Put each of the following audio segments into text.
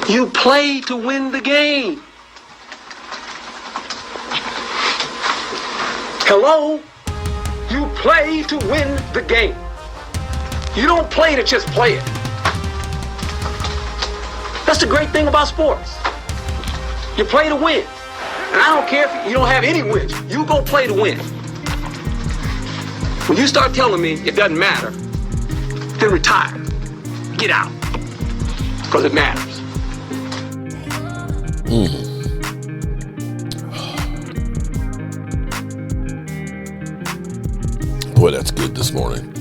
You play to win the game. Hello? You play to win the game. You don't play to just play it. That's the great thing about sports. You play to win. And I don't care if you don't have any wins. You go play to win. When you start telling me it doesn't matter, then retire. Get out. Because it matters. Boy, that's good this morning.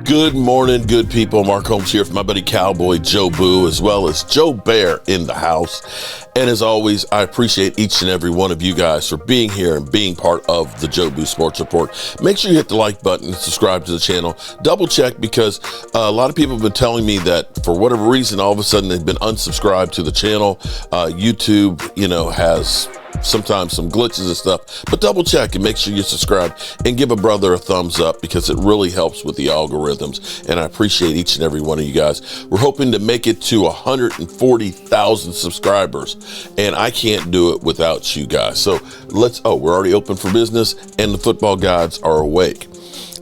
Good morning, good people. Mark Holmes here for my buddy Cowboy Joe Boo, as well as Joe Bear in the house. And as always, I appreciate each and every one of you guys for being here and being part of the Joe Boo Sports Report. Make sure you hit the like button and subscribe to the channel. Double check, because a lot of people have been telling me that for whatever reason, all of a sudden they've been unsubscribed to the channel. YouTube, has sometimes some glitches and stuff, but double check and make sure you subscribe and give a brother a thumbs up, because it really helps with the algorithms, and I appreciate each and every one of you guys. We're hoping to make it to 140,000 subscribers, and I can't do it without you guys. So we're already open for business, and the football gods are awake.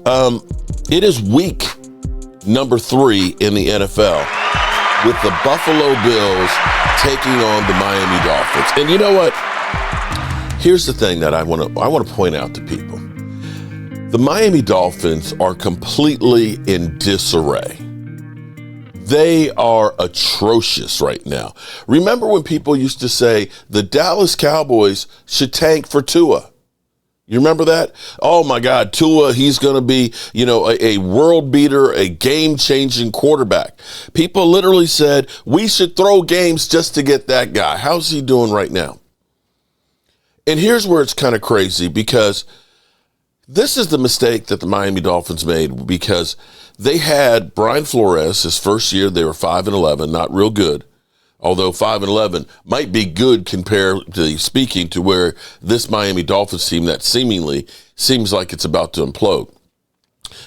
It is week number 3 in the NFL, with the Buffalo Bills taking on the Miami Dolphins. And you know what? Here's the thing that I want to point out to people. The Miami Dolphins are completely in disarray. They are atrocious right now. Remember when people used to say the Dallas Cowboys should tank for Tua? You remember that? Oh my God, Tua, he's going to be, a world beater, a game-changing quarterback. People literally said we should throw games just to get that guy. How's he doing right now? And here's where it's kind of crazy, because this is the mistake that the Miami Dolphins made, because they had Brian Flores. His first year, they were 5-11, not real good. Although 5-11 might be good comparatively speaking to where this Miami Dolphins team that seemingly seems like it's about to implode.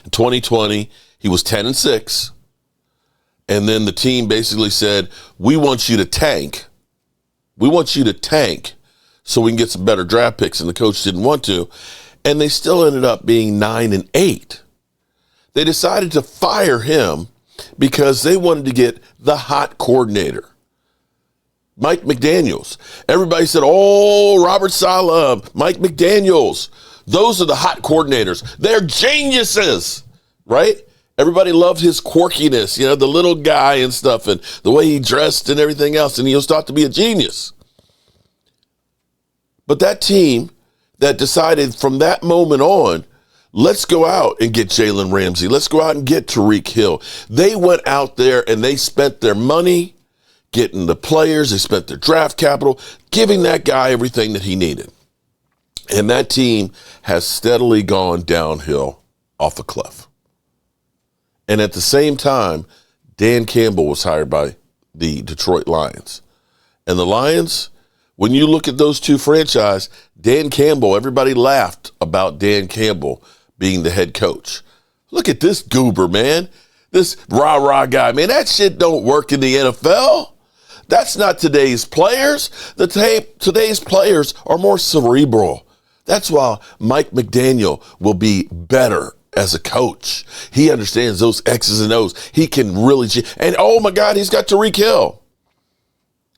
In 2020, he was 10-6. And then the team basically said, we want you to tank. We want you to tank so we can get some better draft picks. And the coach didn't want to. And they still ended up being 9-8. They decided to fire him because they wanted to get the hot coordinator, Mike McDaniels. Everybody said, Robert Saleh, Mike McDaniels. Those are the hot coordinators. They're geniuses, right? Everybody loved his quirkiness, the little guy and stuff, and the way he dressed and everything else. And he was thought to be a genius. But that team that decided from that moment on, let's go out and get Jalen Ramsey. Let's go out and get Tyreek Hill. They went out there and they spent their money getting the players. They spent their draft capital, giving that guy everything that he needed. And that team has steadily gone downhill off a cliff. And at the same time, Dan Campbell was hired by the Detroit Lions. And the Lions, when you look at those two franchises, Dan Campbell, everybody laughed about Dan Campbell being the head coach. Look at this goober, man. This rah-rah guy. Man, that shit don't work in the NFL. That's not today's players. Today's players are more cerebral. That's why Mike McDaniel will be better as a coach. He understands those X's and O's. He can really, and oh my God, he's got Tyreek Hill.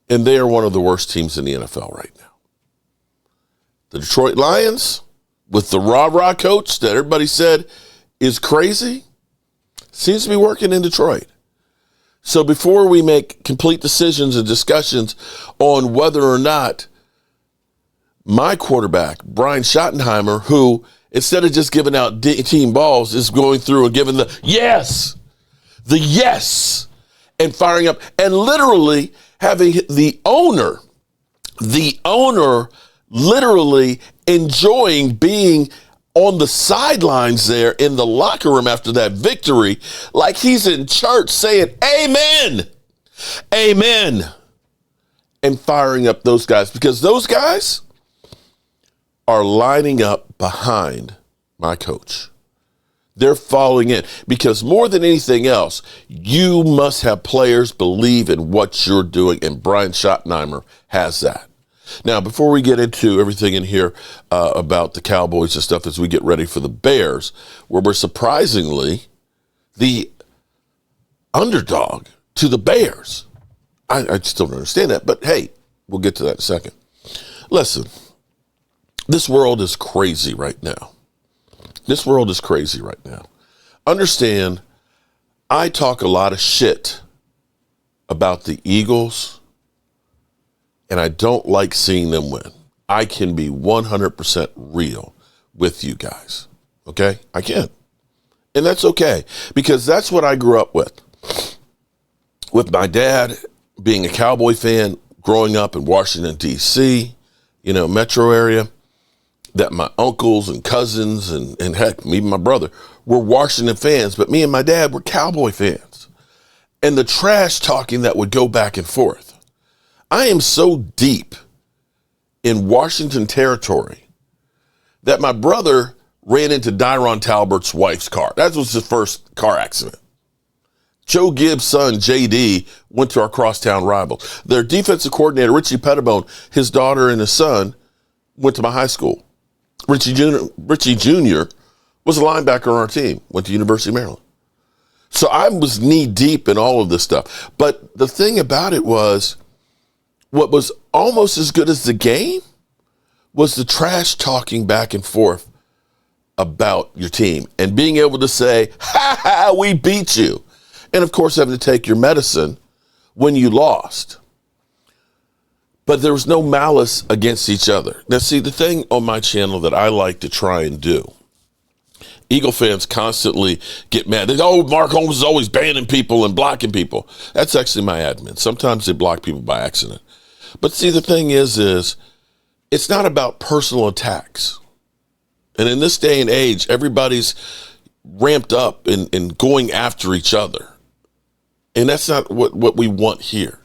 And they are one of the worst teams in the NFL right now. The Detroit Lions, with the rah-rah coach that everybody said is crazy, seems to be working in Detroit. So before we make complete decisions and discussions on whether or not my quarterback, Brian Schottenheimer, who instead of just giving out team balls is going through and giving the yes, and firing up, and literally having the owner literally enjoying being on the sidelines there in the locker room after that victory, like he's in church saying, amen, and firing up those guys, because those guys are lining up behind my coach. They're falling in because more than anything else, you must have players believe in what you're doing, and Brian Schottenheimer has that. Now, before we get into everything in here about the Cowboys and stuff as we get ready for the Bears, where we're surprisingly the underdog to the Bears. I still don't understand that, but hey, we'll get to that in a second. Listen, this world is crazy right now. This world is crazy right now. Understand, I talk a lot of shit about the Eagles, and I don't like seeing them win. I can be 100% real with you guys, okay? I can. And that's okay, because that's what I grew up with. With my dad being a Cowboy fan, growing up in Washington, D.C., metro area, that my uncles and cousins and heck, even my brother were Washington fans, but me and my dad were Cowboy fans. And the trash talking that would go back and forth. I am so deep in Washington territory that my brother ran into Dyron Talbert's wife's car. That was his first car accident. Joe Gibbs' son, J.D., went to our crosstown rivals. Their defensive coordinator, Richie Pettibone, his daughter and his son went to my high school. Richie Jr. was a linebacker on our team, went to University of Maryland. So I was knee deep in all of this stuff. But the thing about it was, what was almost as good as the game was the trash talking back and forth about your team and being able to say, ha ha, we beat you. And of course, having to take your medicine when you lost. But there was no malice against each other. Now, see, the thing on my channel that I like to try and do, Eagle fans constantly get mad. They go, Mark Holmes is always banning people and blocking people. That's actually my admin. Sometimes they block people by accident. But see, the thing is it's not about personal attacks. And in this day and age, everybody's ramped up in going after each other. And that's not what we want here.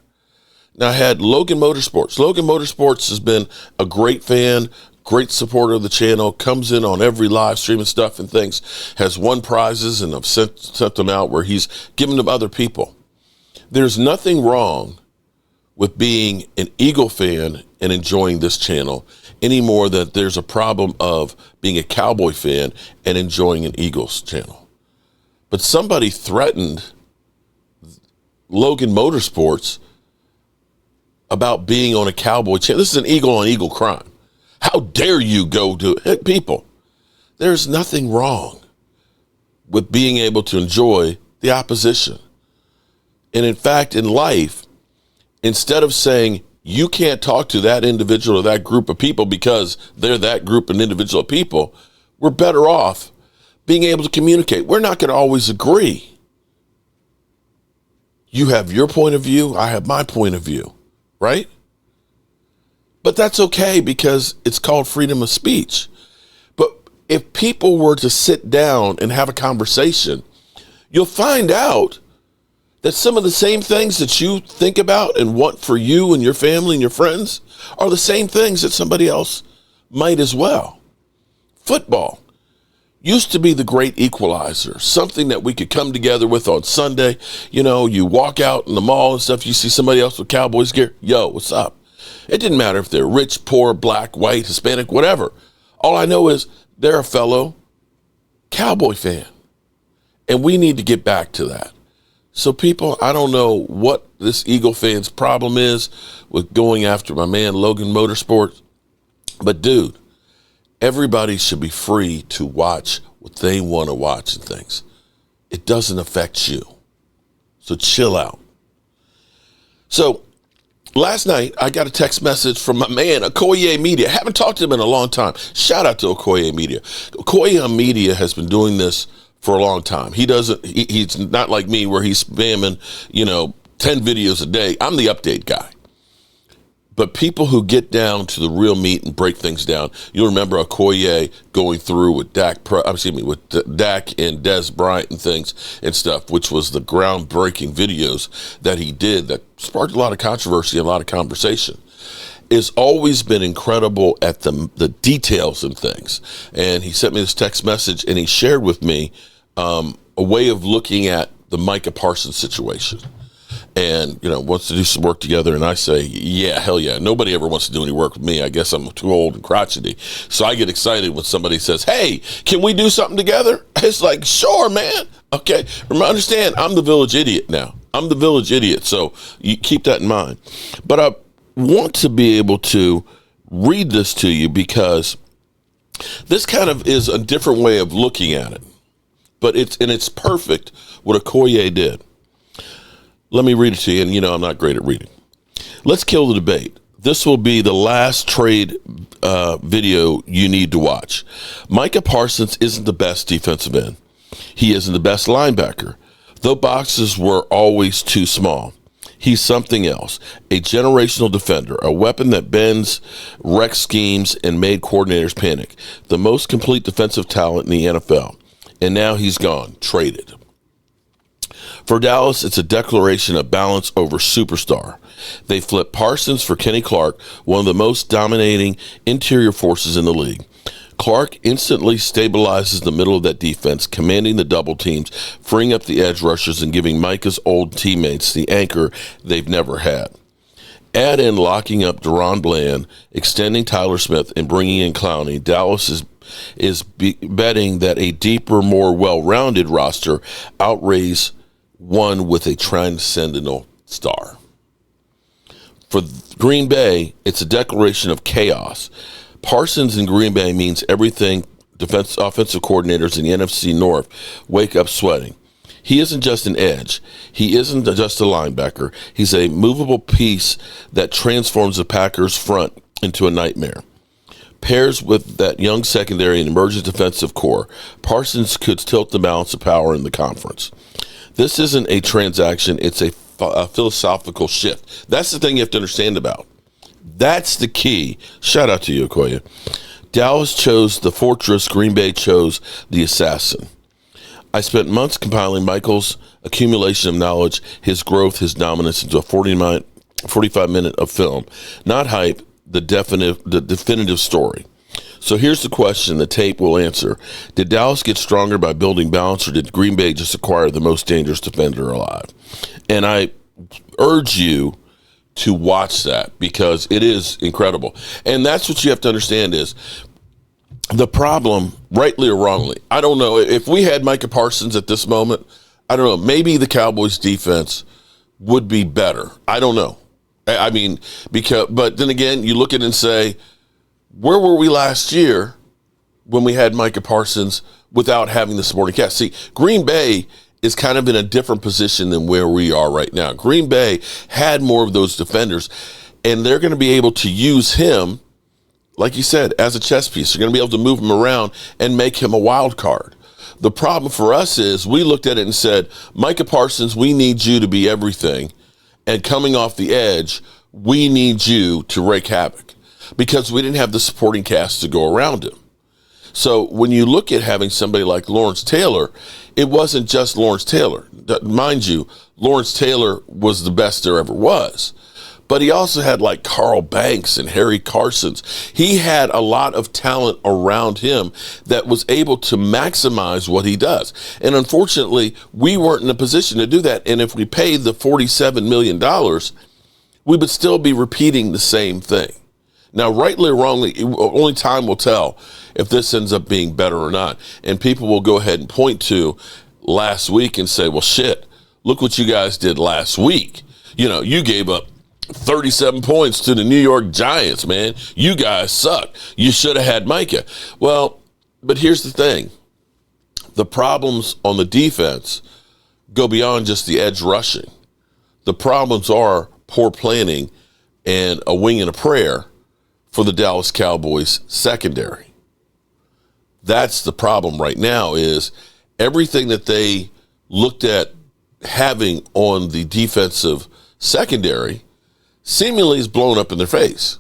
Now, I had Logan Motorsports. Logan Motorsports has been a great fan, great supporter of the channel, comes in on every live stream and stuff and things, has won prizes, and I've sent them out where he's given them to other people. There's nothing wrong with being an Eagle fan and enjoying this channel any more than there's a problem of being a Cowboy fan and enjoying an Eagles channel. But somebody threatened Logan Motorsports about being on a Cowboy channel. This is an Eagle on Eagle crime. How dare you go to it? People, there's nothing wrong with being able to enjoy the opposition. And in fact, in life, instead of saying you can't talk to that individual or that group of people because they're that group and individual of people, we're better off being able to communicate. We're not going to always agree. You have your point of view, I have my point of view, right? But that's okay because it's called freedom of speech. But if people were to sit down and have a conversation, you'll find out that some of the same things that you think about and want for you and your family and your friends are the same things that somebody else might as well. Football used to be the great equalizer, something that we could come together with on Sunday. You walk out in the mall and stuff, you see somebody else with Cowboys gear. Yo, what's up? It didn't matter if they're rich, poor, black, white, Hispanic, whatever. All I know is they're a fellow Cowboy fan. And we need to get back to that. So people, I don't know what this Eagle fan's problem is with going after my man Logan Motorsports. But dude, everybody should be free to watch what they want to watch and things. It doesn't affect you. So chill out. So last night, I got a text message from my man, Okoye Media. Haven't talked to him in a long time. Shout out to Okoye Media. Okoye Media has been doing this for a long time. He's not like me where he's spamming, 10 videos a day. I'm the update guy. But people who get down to the real meat and break things down, you'll remember Okoye going through with Dak and Des Bryant and things and stuff, which was the groundbreaking videos that he did that sparked a lot of controversy and a lot of conversation. It's always been incredible at the details and things. And he sent me this text message and he shared with me a way of looking at the Micah Parsons situation. And, wants to do some work together. And I say, yeah, hell yeah. Nobody ever wants to do any work with me. I guess I'm too old and crotchety. So I get excited when somebody says, hey, can we do something together? It's like, sure, man. Okay. Understand, I'm the village idiot now. I'm the village idiot. So you keep that in mind. But I want to be able to read this to you because this kind of is a different way of looking at it. But it's perfect what Okoye did. Let me read it to you, and I'm not great at reading. Let's kill the debate. This will be the last trade video you need to watch. Micah Parsons isn't the best defensive end. He isn't the best linebacker. Though boxes were always too small. He's something else. A generational defender, a weapon that bends, wrecks schemes, and made coordinators panic. The most complete defensive talent in the NFL. And now he's gone, traded. For Dallas, it's a declaration of balance over superstar. They flipped Parsons for Kenny Clark, one of the most dominating interior forces in the league. Clark instantly stabilizes the middle of that defense, commanding the double teams, freeing up the edge rushers, and giving Micah's old teammates the anchor they've never had. Add in locking up Deron Bland, extending Tyler Smith, and bringing in Clowney. Dallas is betting that a deeper, more well-rounded roster outweighs one with a transcendental star. For Green Bay, it's a declaration of chaos. Parsons in Green Bay means everything offensive coordinators in the NFC North wake up sweating. He isn't just an edge. He isn't just a linebacker. He's a movable piece that transforms the Packers' front into a nightmare. Pairs with that young secondary and emergent defensive core, Parsons could tilt the balance of power in the conference. This isn't a transaction, it's a philosophical shift. That's the thing you have to understand about. That's the key. Shout out to you, Okoye. Dallas chose the fortress, Green Bay chose the assassin. I spent months compiling Michael's accumulation of knowledge, his growth, his dominance into a 45-minute of film. Not hype, the definitive story. So here's the question the tape will answer. Did Dallas get stronger by building balance, or did Green Bay just acquire the most dangerous defender alive? And I urge you to watch that because it is incredible. And that's what you have to understand is the problem, rightly or wrongly, I don't know. If we had Micah Parsons at this moment, I don't know, maybe the Cowboys defense would be better. I don't know. I mean, but then again, you look at it and say, where were we last year when we had Micah Parsons without having the supporting cast? See, Green Bay is kind of in a different position than where we are right now. Green Bay had more of those defenders, and they're going to be able to use him, like you said, as a chess piece. They're going to be able to move him around and make him a wild card. The problem for us is we looked at it and said, Micah Parsons, we need you to be everything. And coming off the edge, we need you to wreak havoc because we didn't have the supporting cast to go around him. So when you look at having somebody like Lawrence Taylor, it wasn't just Lawrence Taylor. Mind you, Lawrence Taylor was the best there ever was. But he also had like Carl Banks and Harry Carsons. He had a lot of talent around him that was able to maximize what he does. And unfortunately, we weren't in a position to do that. And if we paid the $47 million, we would still be repeating the same thing. Now, rightly or wrongly, only time will tell if this ends up being better or not. And people will go ahead and point to last week and say, well, shit, look what you guys did last week. You know, you gave up 37 points to the New York Giants, man. You guys suck. You should have had Micah. Well, but here's the thing. The problems on the defense go beyond just the edge rushing. The problems are poor planning and a wing and a prayer for the Dallas Cowboys secondary. That's the problem right now is everything that they looked at having on the defensive secondary seemingly is blown up in their face.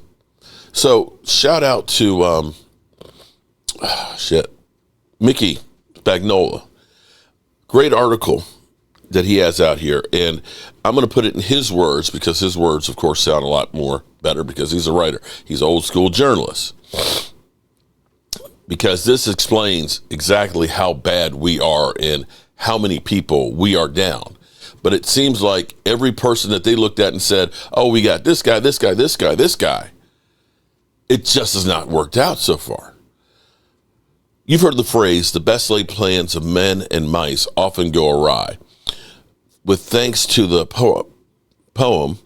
So shout out to Mickey Spagnola. Great article that he has out here. And I'm going to put it in his words because his words, of course, sound a lot more better because he's a writer. He's an old school journalist. because this explains exactly how bad we are and how many people we are down. But it seems like every person that they looked at and said, oh, we got this guy, this guy, this guy, this guy, it just has not worked out so far. You've heard the phrase, the best laid plans of men and mice often go awry. With thanks to the poem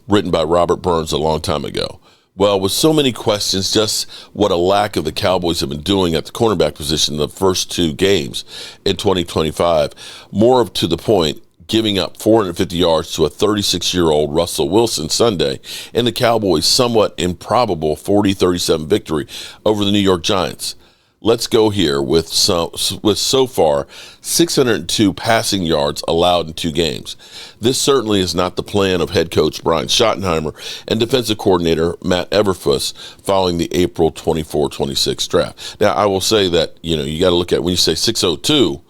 written by Robert Burns a long time ago. Well, with so many questions, just what a lack of the Cowboys have been doing at the cornerback position in the first two games in 2025, more to the point, giving up 450 yards to a 36-year-old Russell Wilson Sunday in the Cowboys' somewhat improbable 40-37 victory over the New York Giants. Let's go here with so far 602 passing yards allowed in two games. This certainly is not the plan of head coach Brian Schottenheimer and defensive coordinator Matt Eberflus following the April 24-26 draft. Now, I will say that, you got to look at when you say 602,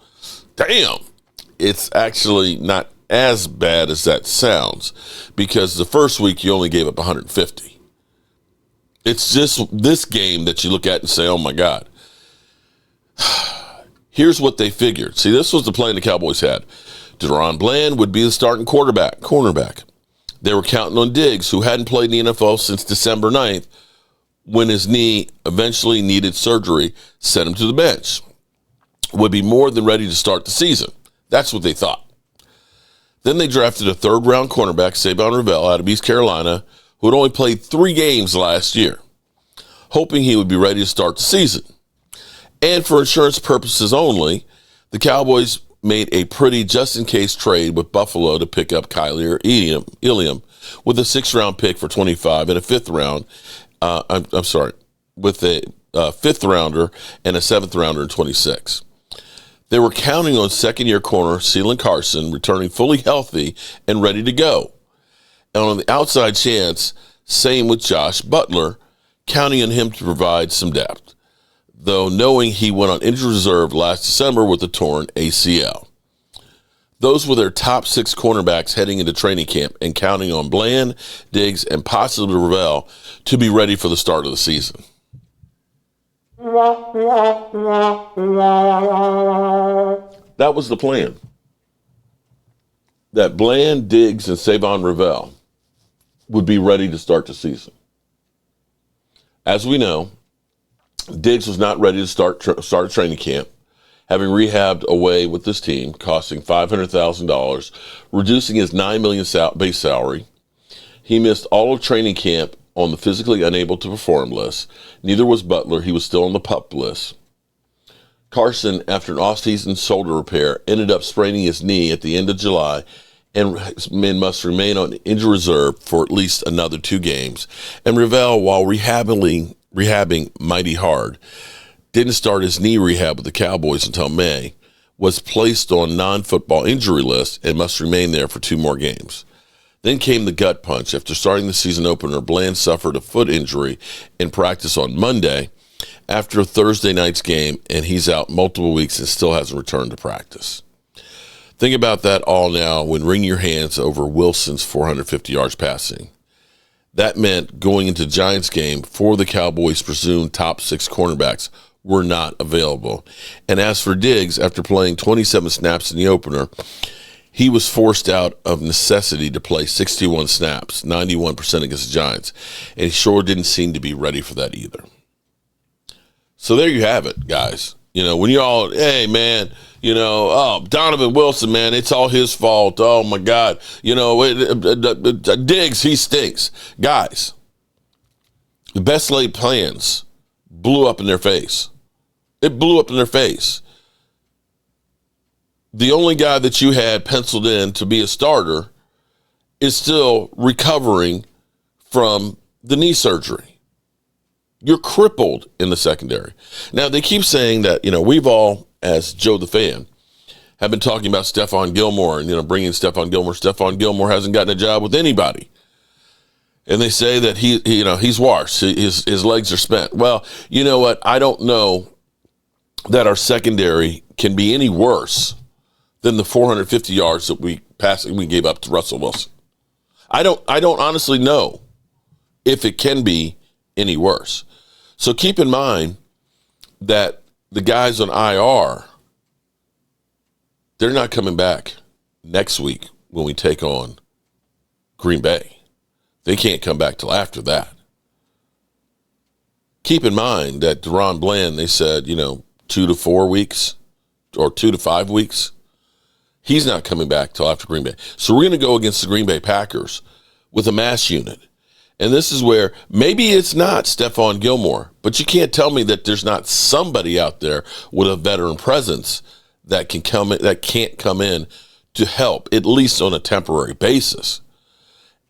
damn, it's actually not as bad as that sounds, because the first week you only gave up 150. It's just this game that you look at and say, oh my God. Here's what they figured. See, this was the plan the Cowboys had. DeRon Bland would be the starting cornerback. They were counting on Diggs, who hadn't played in the NFL since December 9th, when his knee eventually needed surgery, sent him to the bench. Would be more than ready to start the season. That's what they thought. Then they drafted a third-round cornerback, Savon Rivell, out of East Carolina, who had only played 3 games last year, hoping he would be ready to start the season. And for insurance purposes only, the Cowboys made a pretty just-in-case trade with Buffalo to pick up Kyler Ilium with a 6th-round pick for 25 and a 5th round. With a 5th rounder and a 7th rounder in 26. They were counting on second-year corner Ceylon Carson returning fully healthy and ready to go. And on the outside chance, same with Josh Butler, counting on him to provide some depth, though knowing he went on injured reserve last December with a torn ACL. Those were their top 6 cornerbacks heading into training camp and counting on Bland, Diggs, and possibly Revell to be ready for the start of the season. That was the plan. That Bland, Diggs, and Savon Revell would be ready to start the season. As we know, Diggs was not ready to start training camp, having rehabbed away with this team, costing $500,000, reducing his $9 million base salary. He missed all of training camp on the physically unable to perform list. Neither was Butler. He was still on the PUP list. Carson, after an off-season shoulder repair, ended up spraining his knee at the end of July and must remain on injury reserve for at least another 2 games. And Revell, while rehabbing mighty hard, didn't start his knee rehab with the Cowboys until May, was placed on non-football injury list and must remain there for 2 more games. Then came the gut punch. After starting the season opener, Bland suffered a foot injury in practice on Monday after Thursday night's game, and he's out multiple weeks and still hasn't returned to practice. Think about that all now when wringing your hands over Wilson's 450 yards passing. That meant going into Giants game, 4 of the Cowboys' presumed top 6 cornerbacks were not available. And as for Diggs, after playing 27 snaps in the opener, he was forced out of necessity to play 61 snaps, 91% against the Giants, and he sure didn't seem to be ready for that either. So there you have it, guys. When you're all, hey, man, Donovan Wilson, man, it's all his fault. Oh, my God. Diggs, he stinks. Guys, the best laid plans blew up in their face. It blew up in their face. The only guy that you had penciled in to be a starter is still recovering from the knee surgery. You're crippled in the secondary. Now, they keep saying that, we've all, as Joe the fan, have been talking about Stephon Gilmore and, bringing Stephon Gilmore. Stephon Gilmore hasn't gotten a job with anybody. And they say that he's washed. His legs are spent. Well, you know what? I don't know that our secondary can be any worse than the 450 yards that we gave up to Russell Wilson. I don't honestly know if it can be any worse. So keep in mind that the guys on IR, they're not coming back next week when we take on Green Bay. They can't come back till after that. Keep in mind that Deron Bland, they said, 2 to 4 weeks or 2 to 5 weeks. He's not coming back till after Green Bay. So we're going to go against the Green Bay Packers with a mass unit. And this is where maybe it's not Stephon Gilmore, but you can't tell me that there's not somebody out there with a veteran presence that can't come in to help, at least on a temporary basis.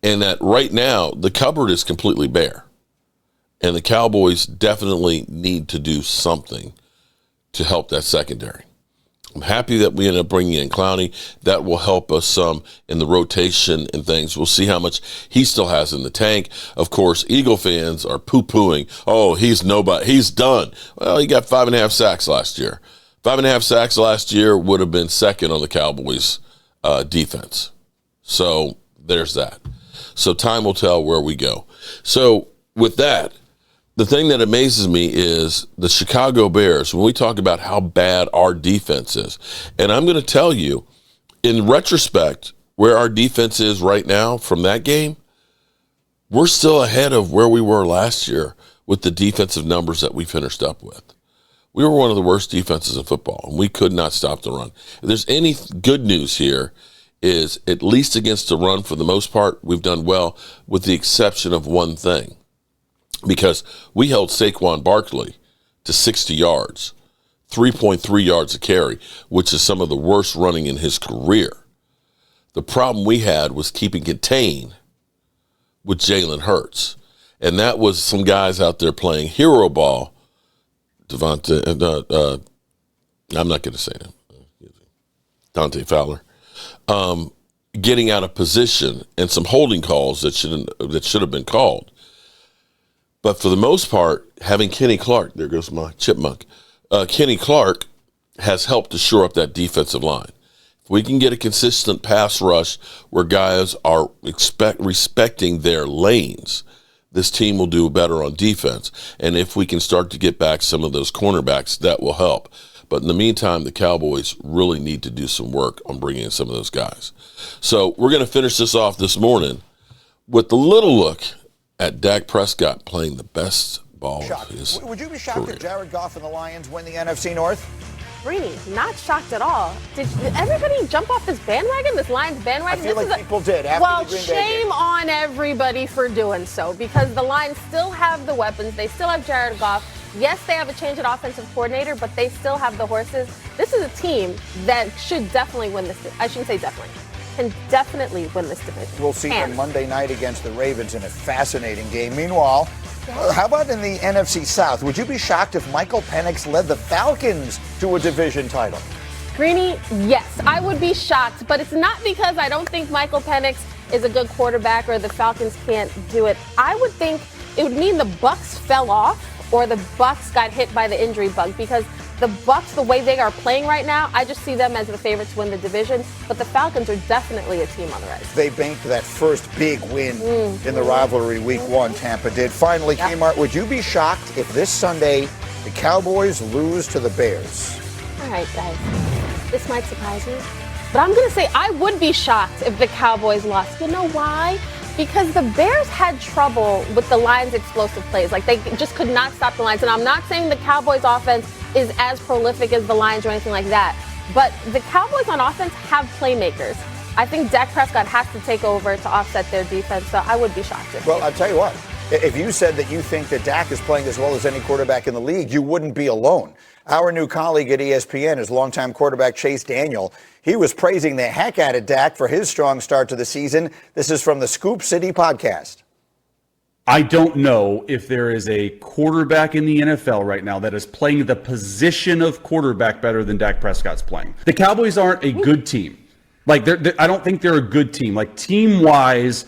And that right now, the cupboard is completely bare. And the Cowboys definitely need to do something to help that secondary. I'm happy that we ended up bringing in Clowney. That will help us some in the rotation and things. We'll see how much he still has in the tank. Of course, Eagle fans are poo-pooing. Oh, he's nobody. He's done. Well, he got 5.5 sacks last year. 5.5 sacks last year would have been second on the Cowboys' defense. So there's that. So time will tell where we go. So with that, the thing that amazes me is the Chicago Bears, when we talk about how bad our defense is. And I'm going to tell you, in retrospect, where our defense is right now from that game, we're still ahead of where we were last year with the defensive numbers that we finished up with. We were one of the worst defenses in football, and we could not stop the run. If there's any good news here, is at least against the run, for the most part, we've done well, with the exception of one thing. Because we held Saquon Barkley to 60 yards, 3.3 yards a carry, which is some of the worst running in his career. The problem we had was keeping contained with Jalen Hurts. And that was some guys out there playing hero ball. I'm not going to say that. Dante Fowler. Getting out of position and some holding calls that should have been called. But for the most part, having Kenny Clark, there goes my chipmunk, Kenny Clark has helped to shore up that defensive line. If we can get a consistent pass rush where guys are respecting their lanes, this team will do better on defense. And if we can start to get back some of those cornerbacks, that will help. But in the meantime, the Cowboys really need to do some work on bringing in some of those guys. So we're going to finish this off this morning with a little look at Dak Prescott playing the best ball of his Would you be shocked career. if Jared Goff and the Lions win the NFC North? Greeny, not shocked at all. Did everybody jump off this bandwagon, this Lions bandwagon? I feel like people did. After Well, the Green Bay shame game. on everybody for doing so, because the Lions still have the weapons. They still have Jared Goff. Yes, they have a change at offensive coordinator, but they still have the horses. This is a team that should definitely win this. I shouldn't say definitely. Can definitely win this division. We'll see them Monday night against the Ravens in a fascinating game. Meanwhile, how about in the NFC South? Would you be shocked if Michael Penix led the Falcons to a division title? Greeny, yes, I would be shocked, but it's not because I don't think Michael Penix is a good quarterback or the Falcons can't do it. I would think it would mean the Bucs fell off or the Bucs got hit by the injury bug, because the Bucs, the way they are playing right now, I just see them as the favorites to win the division. But the Falcons are definitely a team on the rise. They banked that first big win in the rivalry week one. Tampa did. Finally, Kmart, would you be shocked if this Sunday the Cowboys lose to the Bears? All right, guys, this might surprise you, but I'm going to say I would be shocked if the Cowboys lost. You know why? Because the Bears had trouble with the Lions' explosive plays. Like, they just could not stop the Lions. And I'm not saying the Cowboys' offense is as prolific as the Lions or anything like that. But the Cowboys on offense have playmakers. I think Dak Prescott has to take over to offset their defense. So I would be shocked. Well, I'll tell you what. If you said that you think that Dak is playing as well as any quarterback in the league, you wouldn't be alone. Our new colleague at ESPN is longtime quarterback Chase Daniel. He was praising the heck out of Dak for his strong start to the season. This is from the Scoop City podcast. I don't know if there is a quarterback in the NFL right now that is playing the position of quarterback better than Dak Prescott's playing. The Cowboys aren't a good team. I don't think they're a good team. Like, team-wise,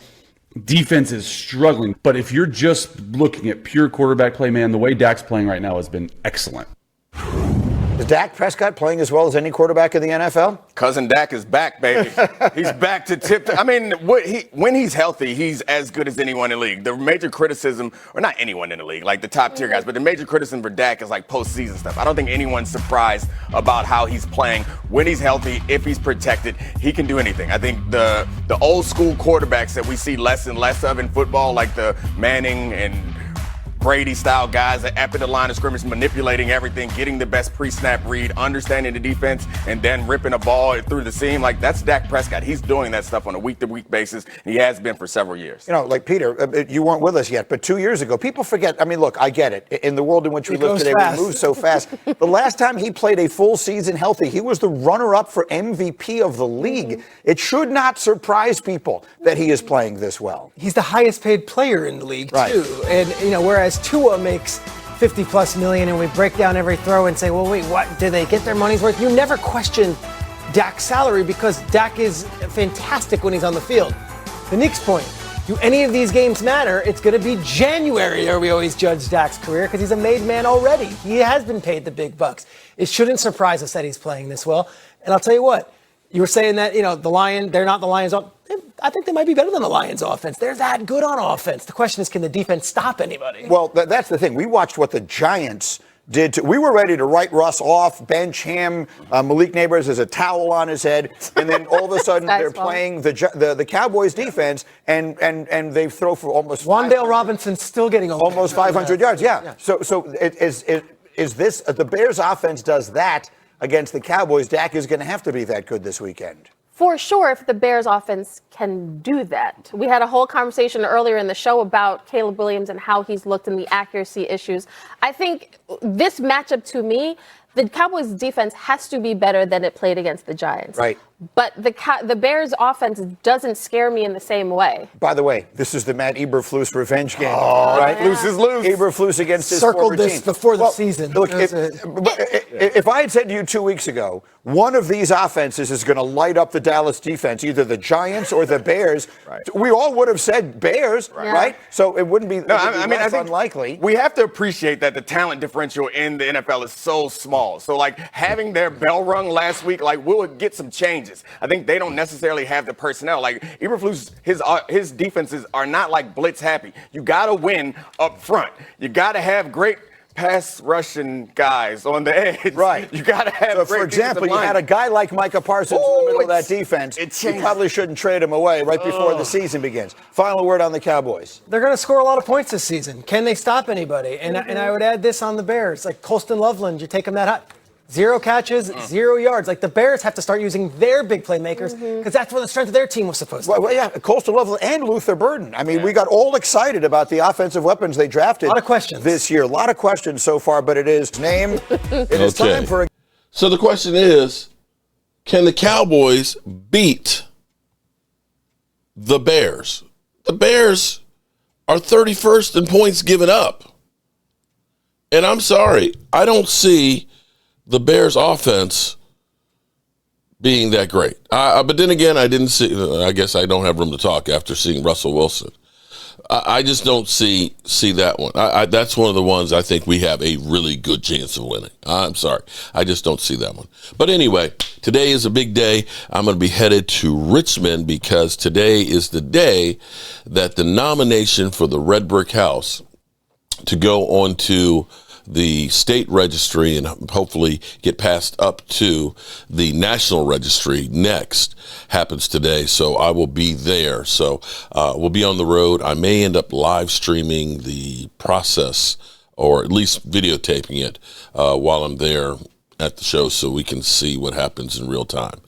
defense is struggling. But if you're just looking at pure quarterback play, man, the way Dak's playing right now has been excellent. Is Dak Prescott playing as well as any quarterback in the NFL? Cousin Dak is back, baby. He's back to tip. I mean, when he's healthy, he's as good as anyone in the league. The major criticism, or not anyone in the league, like the top tier guys, but the major criticism for Dak is like postseason stuff. I don't think anyone's surprised about how he's playing. When he's healthy, if he's protected, he can do anything. I think the old school quarterbacks that we see less and less of in football, like the Manning and Brady-style guys that after the line of scrimmage, manipulating everything, getting the best pre-snap read, understanding the defense, and then ripping a ball through the seam. Like, that's Dak Prescott. He's doing that stuff on a week-to-week basis, and he has been for several years. You know, like Peter, you weren't with us yet, but 2 years ago, people forget. I mean, look, I get it. In the world in which we live today, we move so fast. The last time he played a full season healthy, he was the runner-up for MVP of the league. It should not surprise people that he is playing this well. He's the highest paid player in the league, too. And, you know, whereas Tua makes $50+ million, and we break down every throw and say, well, wait, what? Did they get their money's worth? You never question Dak's salary because Dak is fantastic when he's on the field. The next point, do any of these games matter? It's going to be January where we always judge Dak's career because he's a made man already. He has been paid the big bucks. It shouldn't surprise us that he's playing this well. And I'll tell you what, you were saying that, you know, they're not the Lions. I think they might be better than the Lions offense. They're that good on offense. The question is, can the defense stop anybody? Well, that's the thing. We watched what the Giants did. We were ready to write Russ off, bench him. Malik Neighbors has a towel on his head. And then all of a sudden they're playing the Cowboys defense and they throw for almost Wan'Dale Robinson's still getting almost 500 yards. Yeah. So is this the Bears offense does that against the Cowboys? Dak is going to have to be that good this weekend. For sure, if the Bears offense can do that. We had a whole conversation earlier in the show about Caleb Williams and how he's looked and the accuracy issues. I think this matchup, to me, the Cowboys defense has to be better than it played against the Giants. Right. But the Bears offense doesn't scare me in the same way. By the way, this is the Matt Eberflus revenge game. Right? Yeah. Loose is loose. Eberflus against his Circled former this team. before the season. Look, if I had said to you 2 weeks ago, one of these offenses is going to light up the Dallas defense, either the Giants or the Bears, we all would have said Bears, right? So it wouldn't be, I think unlikely. We have to appreciate that the talent differential in the NFL is so small. So, like, having their bell rung last week, like, we'll get some changes. I think they don't necessarily have the personnel. Like, Eberflus, his defenses are not, like, blitz happy. You got to win up front. You got to have great pass rushing guys on the edge. Right. You got to have So, for example, you had a guy like Micah Parsons in the middle of that defense. You probably shouldn't trade him away right before the season begins. Final word on the Cowboys. They're going to score a lot of points this season. Can they stop anybody? And I would add this on the Bears. Like Colston Loveland, you take him that high. 0 catches, 0 yards. Like, the Bears have to start using their big playmakers because that's where the strength of their team was supposed to be. Well, yeah, Colston Loveland and Luther Burden. I mean, we got all excited about the offensive weapons they drafted. A lot of questions this year. A lot of questions so far, but it is time for So the question is, can the Cowboys beat the Bears? The Bears are 31st in points given up. And I'm sorry, I don't see the Bears offense being that great. But then again, I guess I don't have room to talk after seeing Russell Wilson. I just don't see that one. That's one of the ones I think we have a really good chance of winning. I'm sorry. I just don't see that one. But anyway, today is a big day. I'm going to be headed to Richmond because today is the day that the nomination for the Red Brick House to go on to the state registry and hopefully get passed up to the national registry next happens today. So I will be there. So we'll be on the road. I may end up live streaming the process or at least videotaping it while I'm there at the show so we can see what happens in real time.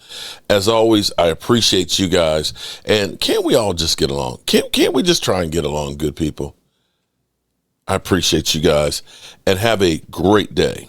As always, I appreciate you guys. And can't we all just get along? Can't we just try and get along, good people? I appreciate you guys, and have a great day.